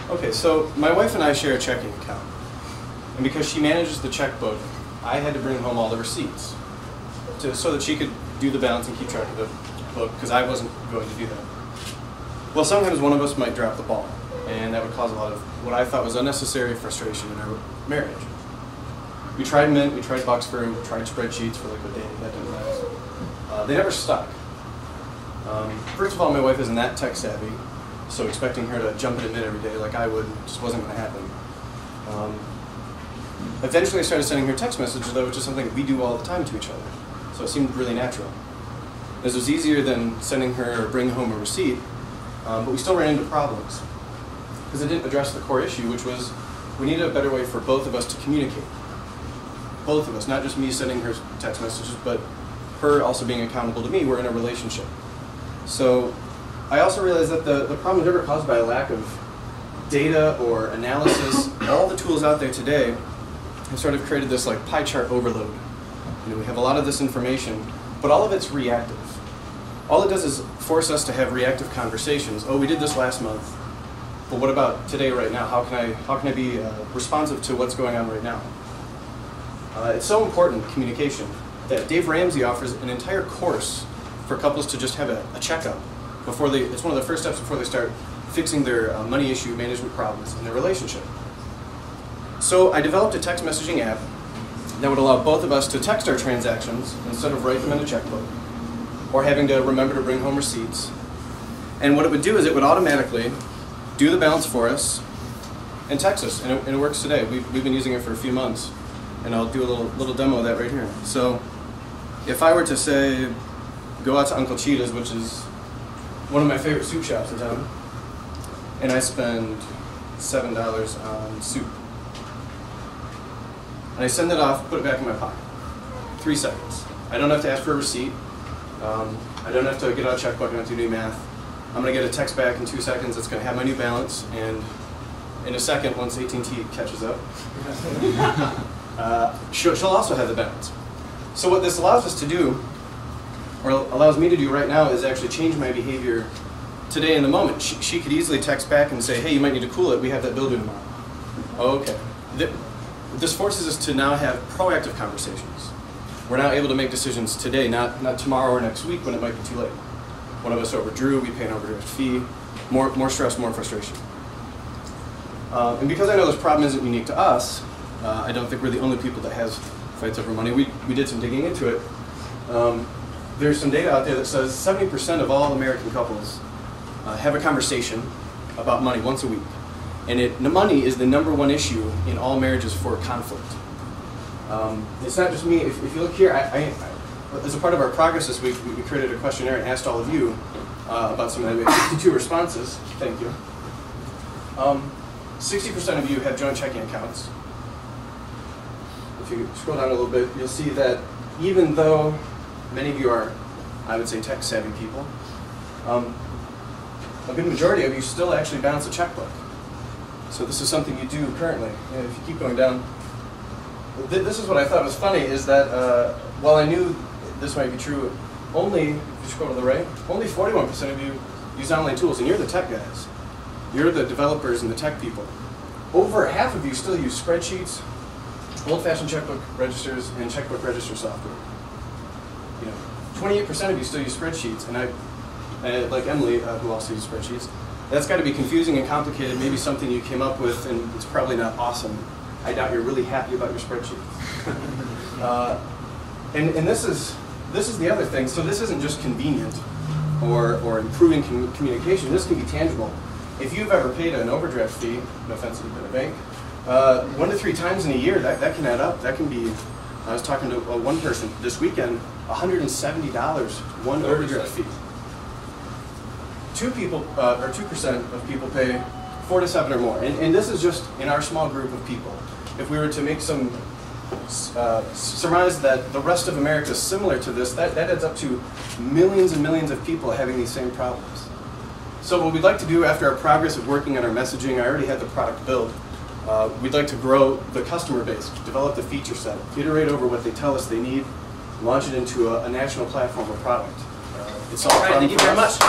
Okay, so my wife and I share a checking account. And because she manages the checkbook, I had to bring home all the receipts so that she could do the balance and keep track of the book, because I wasn't going to do that. Well, sometimes one of us might drop the ball, and that would cause a lot of what I thought was unnecessary frustration in our marriage. We tried Mint, we tried Buxford, we tried spreadsheets for like a day. That didn't last. They never stuck. First of all, my wife isn't that tech savvy, so expecting her to jump into Mint every day like I would just wasn't going to happen. Eventually I started sending her text messages, though, which is something we do all the time to each other. So it seemed really natural. This was easier than sending her or bringing home a receipt, but we still ran into problems. Because it didn't address the core issue, which was we needed a better way for both of us to communicate. Both of us, not just me sending her text messages, but her also being accountable to me. We're in a relationship. So I also realized that the problem is never caused by a lack of data or analysis. All the tools out there today have sort of created this like pie chart overload. You know, we have a lot of this information, but all of it's reactive. All it does is force us to have reactive conversations. Oh, we did this last month, but what about today, right now? How can I be responsive to what's going on right now? It's so important, communication, that Dave Ramsey offers an entire course for couples to just have a checkup before they. It's one of the first steps before they start fixing their money issue management problems in their relationship. So I developed a text messaging app that would allow both of us to text our transactions instead of write them in a checkbook or having to remember to bring home receipts. And what it would do is it would automatically do the balance for us and text us, and it works today. We've been using it for a few months, and I'll do a little demo of that right here. So if I were to say, go out to Uncle Cheetah's, which is one of my favorite soup shops in town, and I spend $7 on soup. And I send it off, put it back in my pocket. 3 seconds. I don't have to ask for a receipt. I don't have to get out a checkbook, I don't have to do any math. I'm going to get a text back in 2 seconds that's going to have my new balance, and in a second, once AT&T catches up, she'll also have the balance. So what this allows us to do, or allows me to do right now, is actually change my behavior today in the moment. She could easily text back and say, hey, you might need to cool it, we have that bill due tomorrow. Oh, okay. This forces us to now have proactive conversations. We're now able to make decisions today, not tomorrow or next week when it might be too late. One of us overdrew, we pay an overdraft fee, more stress, more frustration. And because I know this problem isn't unique to us, I don't think we're the only people that has fights over money. We did some digging into it. There's some data out there that says 70% of all American couples have a conversation about money once a week. And money is the #1 issue in all marriages for conflict. It's not just me. If you look here, as a part of our progress this week, we created a questionnaire and asked all of you about some of that. We have 62 responses. Thank you. 60% of you have joint checking accounts. If you scroll down a little bit, you'll see that even though many of you are, I would say, tech-savvy people, a good majority of you still actually balance a checkbook. So this is something you do currently. And if you keep going down, this is what I thought was funny, is that while I knew this might be true, if you scroll to the right, only 41% of you use online tools, and you're the tech guys. You're the developers and the tech people. Over half of you still use spreadsheets, old-fashioned checkbook registers, and checkbook register software. 28% of you still use spreadsheets, and like Emily, who also uses spreadsheets. That's got to be confusing and complicated, maybe something you came up with, and it's probably not awesome. I doubt you're really happy about your spreadsheet. And this is the other thing. So this isn't just convenient or improving communication. This can be tangible. If you've ever paid an overdraft fee, no offense to the bank, 1 to 3 times in a year, that can add up. That can be, I was talking to one person this weekend, $170, one overdraft fee. 2% of people pay 4 to 7 or more. And this is just in our small group of people. If we were to make some surmise that the rest of America is similar to this, that adds up to millions and millions of people having these same problems. So what we'd like to do after our progress of working on our messaging, I already had the product built. We'd like to grow the customer base, develop the feature set, iterate over what they tell us they need, launch it into a national platform or product. It's all right, thank you very much.